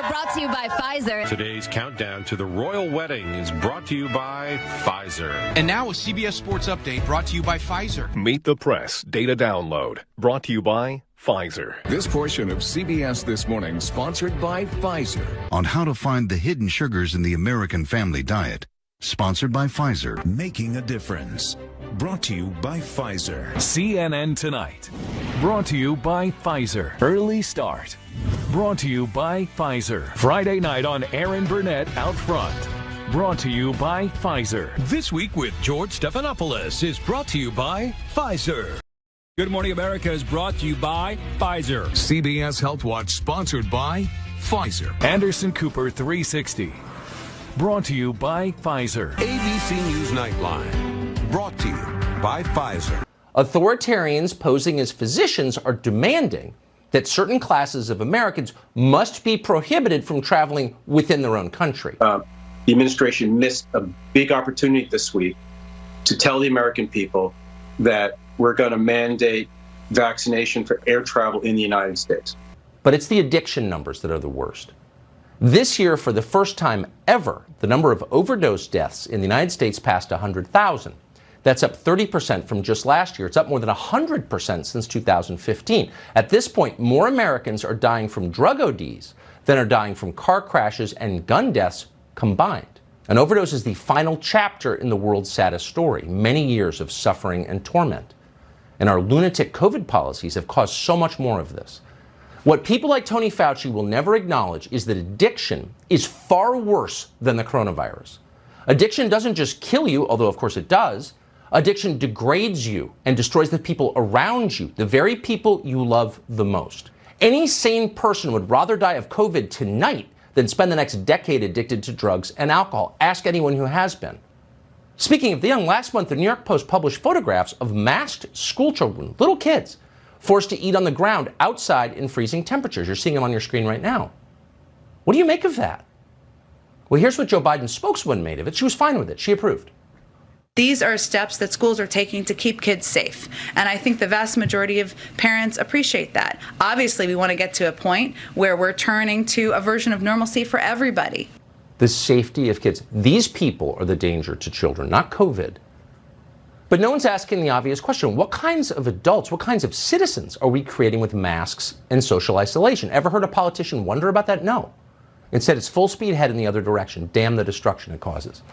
brought to you by Pfizer. Today's countdown to the royal wedding is brought to you by Pfizer. And now a CBS Sports Update brought to you by Pfizer. Meet the Press Data Download brought to you by Pfizer. This portion of CBS This Morning sponsored by Pfizer. On how to find the hidden sugars in the American family diet. Sponsored by Pfizer. Making a difference. Brought to you by Pfizer. CNN Tonight. Brought to you by Pfizer. Early Start. Brought to you by Pfizer. Friday night on Aaron Burnett Out Front. Brought to you by Pfizer. This Week with George Stephanopoulos is brought to you by Pfizer. Good Morning America is brought to you by Pfizer. CBS Health Watch sponsored by Pfizer. Anderson Cooper 360. Brought to you by Pfizer. ABC News Nightline. Brought to you by Pfizer. Authoritarians posing as physicians are demanding that certain classes of Americans must be prohibited from traveling within their own country. The administration missed a big opportunity this week to tell the American people that we're going to mandate vaccination for air travel in the United States. But it's the addiction numbers that are the worst. This year, for the first time ever, the number of overdose deaths in the United States passed 100,000. That's up 30% from just last year. It's up more than 100% since 2015. At this point, more Americans are dying from drug ODs than are dying from car crashes and gun deaths combined. An overdose is the final chapter in the world's saddest story, many years of suffering and torment. And our lunatic COVID policies have caused so much more of this. What people like Tony Fauci will never acknowledge is that addiction is far worse than the coronavirus. Addiction doesn't just kill you, although of course it does. Addiction degrades you and destroys the people around you, the very people you love the most. Any sane person would rather die of COVID tonight than spend the next decade addicted to drugs and alcohol. Ask anyone who has been. Speaking of the young, last month the New York Post published photographs of masked school children, little kids, forced to eat on the ground outside in freezing temperatures. You're seeing them on your screen right now. What do you make of that? Well, here's what Joe Biden's spokeswoman made of it. She was fine with it. She approved. These are steps that schools are taking to keep kids safe. And I think the vast majority of parents appreciate that. Obviously, we want to get to a point where we're turning to a version of normalcy for everybody. The safety of kids. These people are the danger to children, not COVID. But no one's asking the obvious question. What kinds of adults, what kinds of citizens are we creating with masks and social isolation? Ever heard a politician wonder about that? No. Instead, it's full speed ahead in the other direction. Damn the destruction it causes.